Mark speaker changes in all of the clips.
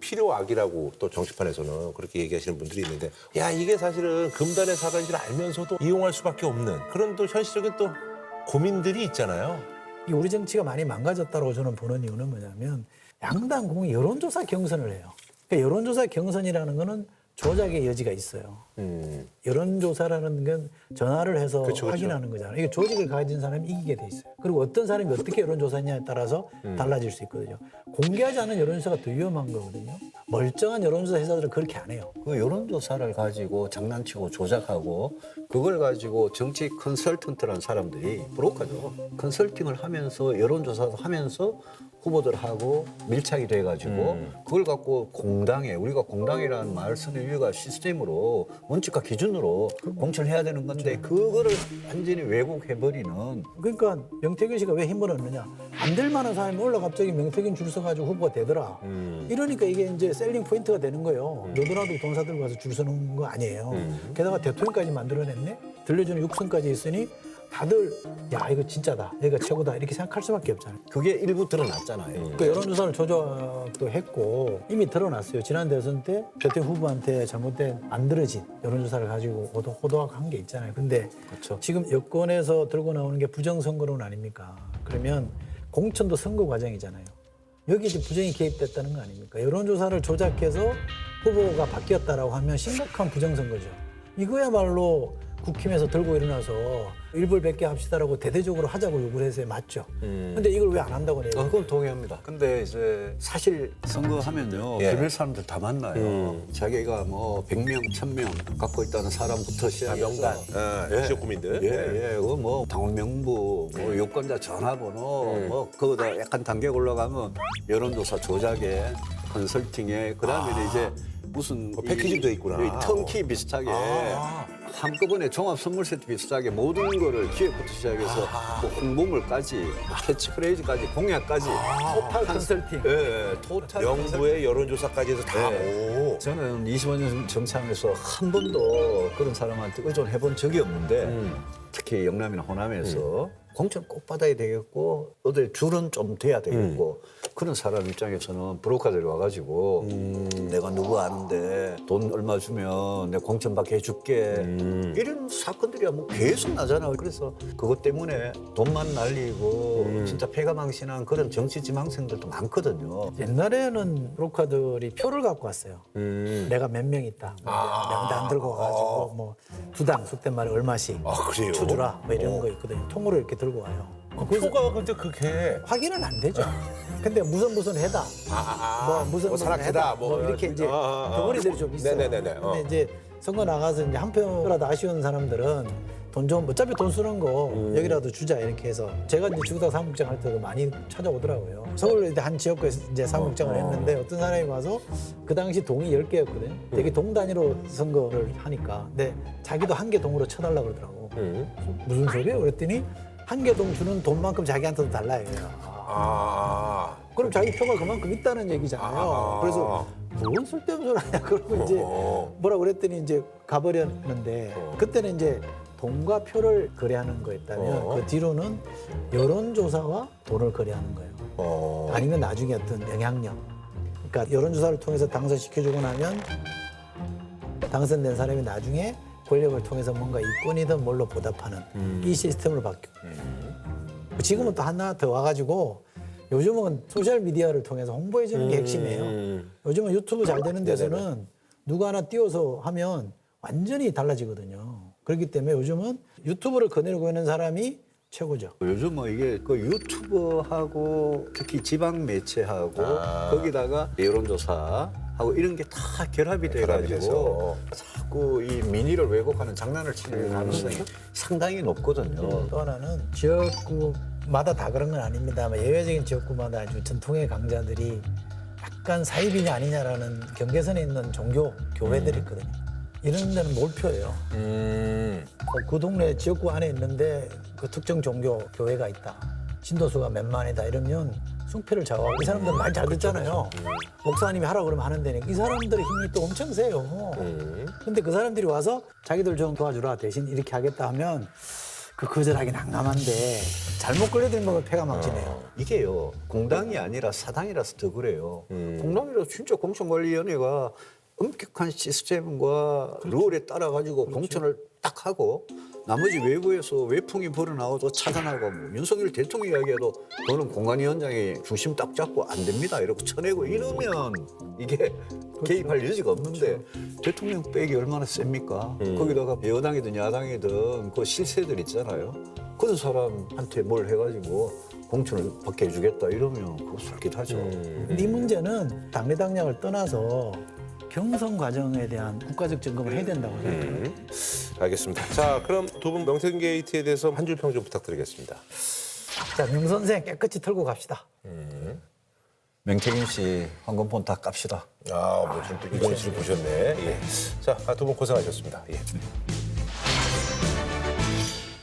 Speaker 1: 필요악이라고 또 정치판에서는 그렇게 얘기하시는 분들이 있는데 야 이게 사실은 금단의 사단인 줄 알면서도 이용할 수밖에 없는 그런 또 현실적인 또 고민들이 있잖아요.
Speaker 2: 이 우리 정치가 많이 망가졌다고 저는 보는 이유는 뭐냐면 양당 공이 여론조사 경선을 해요. 그러니까 여론조사 경선이라는 거는 조작의 여지가 있어요. 여론조사라는 건 전화를 해서
Speaker 1: 그쵸.
Speaker 2: 확인하는 거잖아요. 이게 조직을 가진 사람이 이기게 돼 있어요. 그리고 어떤 사람이 어떻게 여론조사했냐에 따라서 달라질 수 있거든요. 공개하지 않은 여론조사가 더 위험한 거거든요. 멀쩡한 여론조사 회사들은 그렇게 안 해요.
Speaker 3: 그 여론조사를 가지고 장난치고 조작하고 그걸 가지고 정치 컨설턴트라는 사람들이 브로커죠. 컨설팅을 하면서 여론조사도 하면서 후보들하고 밀착이 돼가지고 그걸 갖고 공당에 우리가 공당이라는 말 쓰는 이유가 시스템으로 원칙과 기준으로 공천을 해야 되는 건데 그거를 완전히 왜곡해버리는
Speaker 2: 그러니까 명태균 씨가 왜 힘을 얻느냐. 안 될 만한 사람이 올라 갑자기 명태균 줄 서가지고 후보가 되더라. 이러니까 이게 이제 셀링 포인트가 되는 거예요. 너도나도 돈 사들고 가서 줄 서는 거 아니에요. 게다가 대통령까지 만들어냈네. 들려주는 육성까지 있으니 다들 야 이거 진짜다. 여기가 최고다. 이렇게 생각할 수밖에 없잖아요.
Speaker 3: 그게 일부 드러났잖아요.
Speaker 2: 그 여론조사를 조작도 했고 이미 드러났어요. 지난 대선 때 대통령 후보한테 잘못된 만들어진 여론조사를 가지고 호도한 게 있잖아요. 근데
Speaker 3: 그렇죠.
Speaker 2: 지금 여권에서 들고 나오는 게 부정선거론 아닙니까? 그러면 공천도 선거 과정이잖아요. 여기 이제 부정이 개입됐다는 거 아닙니까? 여론조사를 조작해서 후보가 바뀌었다라고 하면 심각한 부정선거죠. 이거야말로 국힘에서 들고 일어나서 일벌백계 합시다라고 대대적으로 하자고 요구를 해서 맞죠. 근데 이걸 왜 안 한다고 해요?
Speaker 3: 그건 동의합니다. 근데 이제 사실 선거하면요.
Speaker 1: 예.
Speaker 3: 별별 사람들 다 만나요. 자기가 뭐 100명, 1000명 갖고 있다는 사람부터 시작해서
Speaker 1: 명단, 지역구민들.
Speaker 3: 예. 그 뭐 당원 명부, 뭐 유권자 전화번호, 뭐 그거다 약간 단계 올라가면 여론조사 조작에 컨설팅에 그다음에 이제 무슨
Speaker 1: 패키지도 있구나.
Speaker 3: 이 턴키 비슷하게 한꺼번에 종합 선물 세트 비슷하게 모든 거를 기획부터 시작해서 뭐 홍보물까지 캐치프레이즈까지 공약까지
Speaker 2: 토탈 컨설팅.
Speaker 3: 예, 토탈
Speaker 1: 영부의 여론조사까지 해서 다 오.
Speaker 3: 저는 25년 정치하면서 한 번도 그런 사람한테 의존해 본 적이 없는데 특히 영남이나 호남에서 공천 꼭 받아야 되겠고 어디 줄은 좀 돼야 되겠고 그런 사람 입장에서는 브로커들이 와가지고 내가 누구 아는데 돈 얼마 주면 내가 공천 받게 해줄게 이런 사건들이 뭐 계속 나잖아요. 그래서 그것 때문에 돈만 날리고 진짜 패가망신한 그런 정치 지망생들도 많거든요.
Speaker 2: 옛날에는 브로커들이 표를 갖고 왔어요. 내가 몇 명 있다. 명단 들고 와가지고 뭐 두당 속된 말에 얼마씩
Speaker 1: 그래요?
Speaker 2: 쳐주라 뭐 이런 거 있거든요. 통으로 이렇게 들고 와요. 그래서
Speaker 1: 표가 근데 그게
Speaker 2: 확인은 안 되죠. 근데 무슨 해다. 뭐 무슨
Speaker 1: 사락해다,
Speaker 2: 해다.
Speaker 1: 뭐
Speaker 2: 뭐 이렇게 이제 덩어리들이 좀 있어요.
Speaker 1: 네네네네.
Speaker 2: 근데 이제 선거 나가서 이제 한 표라도 아쉬운 사람들은 돈 좀 어차피 돈 쓰는 거 여기라도 주자 이렇게 해서 제가 이제 주구당 사무국장 할 때도 많이 찾아오더라고요. 서울 이제 한 지역구에서 이제 사무국장을 했는데 어떤 사람이 와서 그 당시 동이 10개였거든요. 되게 동 단위로 선거를 하니까 근데 자기도 한 개 동으로 쳐달라고 그러더라고. 무슨 소리예요? 그랬더니 한 개 동 주는 돈만큼 자기한테도 달라 이거예요. 그럼 자기 표가 그만큼 있다는 얘기잖아요. 그래서 뭔 쓸데없는 소리 하냐. 그러고 이제 뭐라 그랬더니 이제 가버렸는데 그때는 이제 돈과 표를 거래하는 거였다면 그 뒤로는 여론조사와 돈을 거래하는 거예요. 아니면 나중에 어떤 영향력. 그러니까 여론조사를 통해서 당선시켜주고 나면 당선된 사람이 나중에 권력을 통해서 뭔가 이권이든 뭘로 보답하는 이 시스템으로 바뀌고 지금은 또 하나 더 와가지고 요즘은 소셜미디어를 통해서 홍보해 주는 게 핵심이에요. 요즘은 유튜브 잘 되는 데서는 누구 하나 띄워서 하면 완전히 달라지거든요. 그렇기 때문에 요즘은 유튜브를 거느리고 있는 사람이 최고죠.
Speaker 3: 요즘은 이게 그 유튜브하고 특히 지방 매체하고 거기다가 여론조사하고 이런 게 다 결합이 돼가지고 자꾸 이 민의를 왜곡하는 장난을 치는 가능성이 상당히 높거든요.
Speaker 2: 또 하나는 지역구마다 다 그런 건 아닙니다만 예외적인 지역구마다 아주 전통의 강자들이 약간 사이비냐 아니냐라는 경계선에 있는 종교 교회들이 있거든요. 이런 데는 몰표예요. 그 동네 지역구 안에 있는데 그 특정 종교 교회가 있다. 신도수가 몇만이다 이러면 숭패를 좌우하고 이 사람들은 말 잘 듣잖아요. 목사님이 하라고 그러면 하는 데니까 이 사람들의 힘이 또 엄청 세요. 근데 그 사람들이 와서 자기들 좀 도와주라 대신 이렇게 하겠다 하면 그 거절하기 난감한데 잘못 걸려들면 뭐 폐가 막히네요.
Speaker 3: 이게요 공당이 아니라 사당이라서 더 그래요. 공당이라서 진짜 공천관리위원회가 엄격한 시스템과 룰에 따라 가지고 공천을 딱 하고 나머지 외부에서 외풍이 불어나와도 차단하고 뭐 윤석열 대통령 이야기해도 그거는 공관위원장이 중심 딱 잡고 안 됩니다 이러고 쳐내고 이러면 이게 개입할 여지가 없는데 대통령 백이 얼마나 셉니까? 거기다가 여당이든 야당이든 그 실세들 있잖아요. 그런 사람한테 뭘 해가지고 공천을 받게 해주겠다 이러면 그거 솔깃하죠.
Speaker 2: 이 문제는 당리당략을 떠나서 경선 과정에 대한 국가적 점검을 해야 된다고 생각해요.
Speaker 1: 알겠습니다. 자, 그럼 두 분 명태균 게이트에 대해서 한 줄 평 좀 부탁드리겠습니다.
Speaker 2: 자, 명 선생 깨끗이 털고 갑시다.
Speaker 3: 맹태균 씨 황금폰 다 깝시다.
Speaker 1: 아, 뭐 지금 또 이건 씨를 보셨네. 예. 자, 두 분 고생하셨습니다. 예.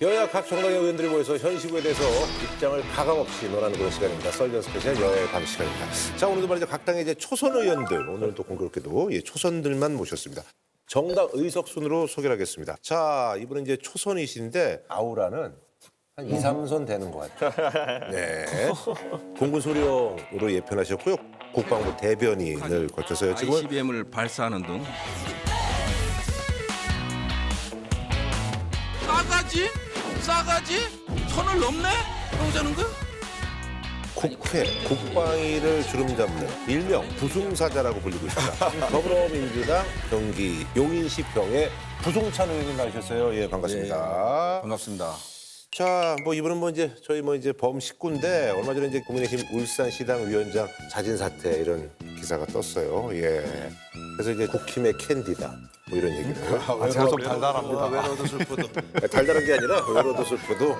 Speaker 1: 여야 각 정당의 의원들이 모여서 현 시국에 대해서 입장을 가감없이 논하는 그런 시간입니다. 썰전 스페셜 여야의 밤 시간입니다. 자, 오늘도 말이죠. 각 당의 이제 초선 의원들, 오늘은 또 공교롭게도 초선들만 모셨습니다. 정당 의석순으로 소개를 하겠습니다. 자, 이분은 이제 초선이신데 아우라는 한 2, 3선 되는 것 같아요. 네. 공군 소령으로 예편하셨고요. 국방부 대변인을 거쳐서요. 지금은
Speaker 4: ICBM을 발사하는 등 싸가지? 선을 넘네? 그러자는 거야?
Speaker 1: 국회, 국방위를 주름잡는 일명 부승사자라고 불리고 있습니다. 더불어민주당 경기 용인시평의 부승찬 의원님 나오셨어요. 예, 반갑습니다.
Speaker 4: 반갑습니다.
Speaker 1: 자, 뭐 이분은 뭐 이제 저희 뭐 이제 범 식구인데 얼마 전에 이제 국민의힘 울산시당 위원장 자진 사퇴 이런 기사가 떴어요. 예. 그래서 이제 국힘의 캔디다 뭐 이런 얘기를.
Speaker 4: 제가 좀 달달합니다.
Speaker 1: 외로워도 슬퍼도. 달달한 게 아니라 외로워도 슬퍼도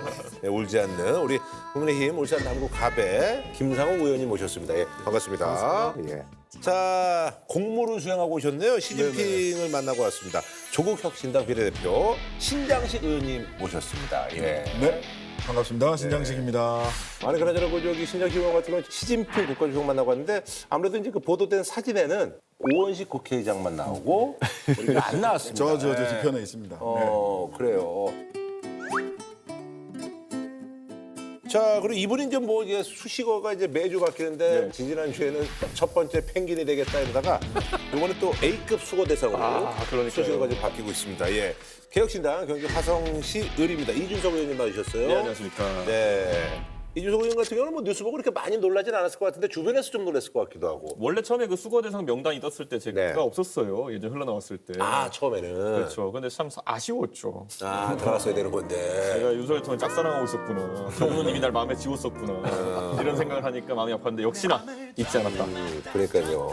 Speaker 1: 울지 않는 우리 국민의힘 울산 남구 갑의 김상욱 의원님 모셨습니다. 예, 반갑습니다. 예. 자, 공무를 수행하고 오셨네요. 시진핑을 만나고 왔습니다. 조국혁신당 비례대표 신장식 의원님 모셨습니다. 예.
Speaker 5: 네, 반갑습니다. 신장식입니다.
Speaker 1: 아니 그나저나 그 저기 신장식 의원 같은 경우는 시진핑 국가주석 만나고 왔는데 아무래도 이제 그 보도된 사진에는 오원식 국회의장만 나오고 우리가 안 나왔습니다.
Speaker 5: 저 뒤편에 있습니다.
Speaker 1: 그래요. 자, 그리고 이분이 이제 뭐 이제 수식어가 이제 매주 바뀌는데 지지난 주에는 첫 번째 펭귄이 되겠다 이러다가 이번에 또 A급 수거 대상으로 수식어가 좀 바뀌고 있습니다. 예. 개혁신당 경기 화성시 을입니다. 이준석 의원님 나오셨어요.
Speaker 6: 네, 안녕하십니까.
Speaker 1: 네. 이준석 의원 같은 경우는 뭐 뉴스 보고 이렇게 많이 놀라진 않았을 것 같은데 주변에서 좀 놀랐을 것 같기도 하고.
Speaker 6: 원래 처음에 그 수거 대상 명단이 떴을 때 제가
Speaker 1: 네.
Speaker 6: 없었어요. 예전 흘러나왔을 때.
Speaker 1: 아, 처음에는.
Speaker 6: 그렇죠. 근데 참 아쉬웠죠.
Speaker 1: 아, 들어갔어야 되는 건데.
Speaker 6: 내가 윤석열 대통령 짝사랑하고 있었구나. 정우님이 날 마음에 지웠었구나. 이런 생각을 하니까 마음이 아팠는데 역시나 잊지 않았다.
Speaker 1: 그러니까요.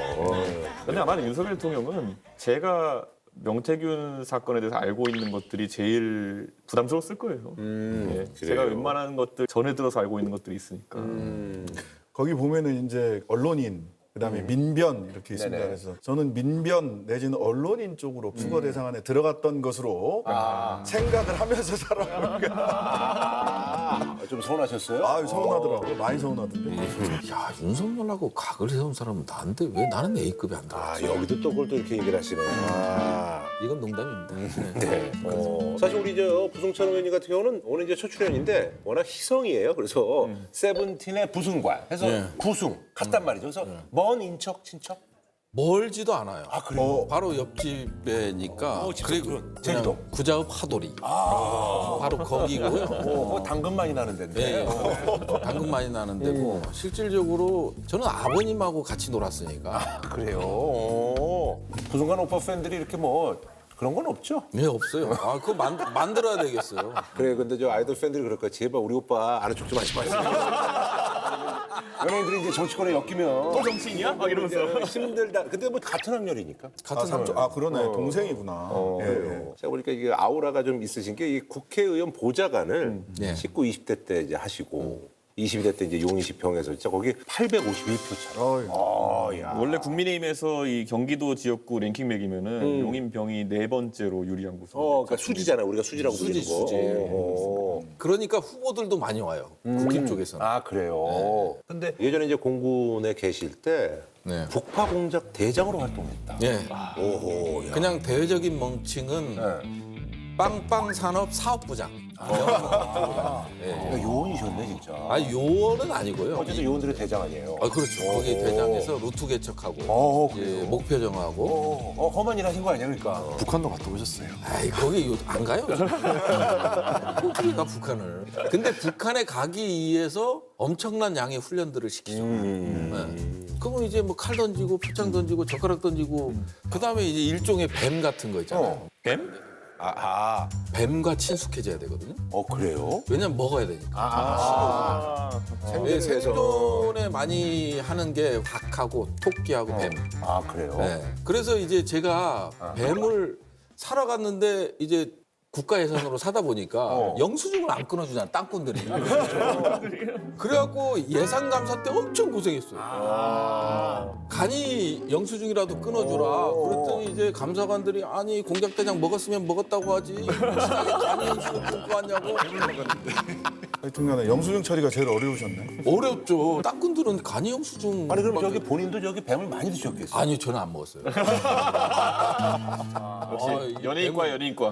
Speaker 6: 근데 아마 윤석열 대통령은 제가 명태균 사건에 대해서 알고 있는 것들이 제일 부담스러웠을 거예요. 예, 제가 웬만한 것들 전에 들어서 알고 있는 것들이 있으니까.
Speaker 5: 거기 보면은 이제 언론인, 그다음에 민변 이렇게 있습니다.
Speaker 1: 네네.
Speaker 5: 그래서 저는 민변 내지는 언론인 쪽으로 수거 대상 안에 들어갔던 것으로 생각을 하면서 살아갑니다.
Speaker 1: 좀 서운하셨어요?
Speaker 5: 아, 서운하더라고요. 많이 서운하던데.
Speaker 7: 야, 윤석열하고 각을 세운 사람은 나인데 왜 나는 A급이 안
Speaker 1: 아,
Speaker 7: 들어갔지?
Speaker 1: 여기도 또 그걸 또 이렇게 얘기를 하시네. 아.
Speaker 7: 이건 농담입니다.
Speaker 1: 네. 사실 우리 저 부승찬 의원님 같은 경우는 오늘 이제 첫 출연인데 워낙 희성이에요. 그래서 세븐틴의 부승관 해서 구승 갔단 말이죠. 그래서 먼 인척 친척.
Speaker 7: 멀지도 않아요.
Speaker 1: 아, 그래요?
Speaker 7: 바로 옆집에니까 그리고
Speaker 1: 제주도?
Speaker 7: 그냥 구자읍 하도리. 바로 거기고요.
Speaker 1: 당근 많이 나는 데인데.
Speaker 7: 네, 당근 많이 나는 데고 실질적으로 저는 아버님하고 같이 놀았으니까.
Speaker 1: 그래요. 부승관 오빠 팬들이 이렇게 뭐 그런 건 없죠?
Speaker 7: 네, 없어요. 아, 그거 만들어야 되겠어요.
Speaker 1: 그래, 근데 저 아이돌 팬들이 그럴 거야. 제발 우리 오빠 아는 척 좀 하지 마세요. 연예인들이 이제 정치권에 엮이면
Speaker 6: 또 정치인이야? 막 이러면서.
Speaker 1: 힘들다. 근데 뭐 같은 학년이니까.
Speaker 7: 같은 학교.
Speaker 5: 그러네. 동생이구나. 예, 예.
Speaker 1: 제가 보니까 이게 아우라가 좀 있으신 게 이 국회의원 보좌관을
Speaker 7: 네.
Speaker 1: 19, 20대 때 이제 하시고 22대 때 이제 용인시평에서 진짜 거기 851표 차. 야.
Speaker 6: 원래 국민의힘에서 이 경기도 지역구 랭킹 매기면은 용인병이 4번째로 유리한 곳.
Speaker 1: 그러니까 수지잖아. 우리가 수지라고 부르는 거.
Speaker 7: 수지. 그러니까 후보들도 많이 와요. 국힘 쪽에서는.
Speaker 1: 아, 그래요. 근데 예전에 이제 공군에 계실 때
Speaker 7: 네.
Speaker 1: 북파 공작 대장으로 활동했다.
Speaker 7: 네.
Speaker 1: 오호. 야.
Speaker 7: 그냥 대외적인 명칭은
Speaker 1: 네.
Speaker 7: 빵빵 산업 사업부장.
Speaker 1: 그러니까 요원이셨네 진짜.
Speaker 7: 요원은 아니고요.
Speaker 1: 어쨌든 요원들의 대장 아니에요.
Speaker 7: 그렇죠. 거기 대장에서 루트 개척하고 이제 목표 정하고.
Speaker 1: 험한 일 하신 거 아니야 그러니까.
Speaker 5: 북한도 갔다 오셨어요.
Speaker 7: 거기 안 가요. 어떻게 가 북한을. 근데 북한에 가기 위해서 엄청난 양의 훈련들을 시키죠. 그러면 이제 뭐 칼 던지고 표창 던지고 젓가락 던지고 그다음에 이제 일종의 뱀 같은 거 있잖아요.
Speaker 6: 뱀?
Speaker 7: 뱀과 친숙해져야 되거든요.
Speaker 1: 그래요?
Speaker 7: 왜냐면 먹어야 되니까. 생존에 많이 하는 게 닭하고 토끼하고 뱀.
Speaker 1: 그래요?
Speaker 7: 네. 그래서 이제 제가 뱀을 사러 갔는데 이제 국가 예산으로 사다 보니까 영수증을 안 끊어주잖아 땅꾼들이. 그래갖고 예산 감사 때 엄청 고생했어요. 간이 영수증이라도 끊어주라. 그랬더니 이제 감사관들이 아니 공작대장 먹었으면 먹었다고 하지. 무슨하게 간이 영수증 끊고 왔냐고.
Speaker 5: 하여튼간에 영수증 처리가 제일 어려우셨네.
Speaker 7: 어렵죠. 땅꾼들은 간이 영수증.
Speaker 1: 아니 그럼 저기 본인도 저기 뱀을 많이 드셨겠어요?
Speaker 7: 아니 저는 안 먹었어요.
Speaker 6: 역시 연예인과 연예인과.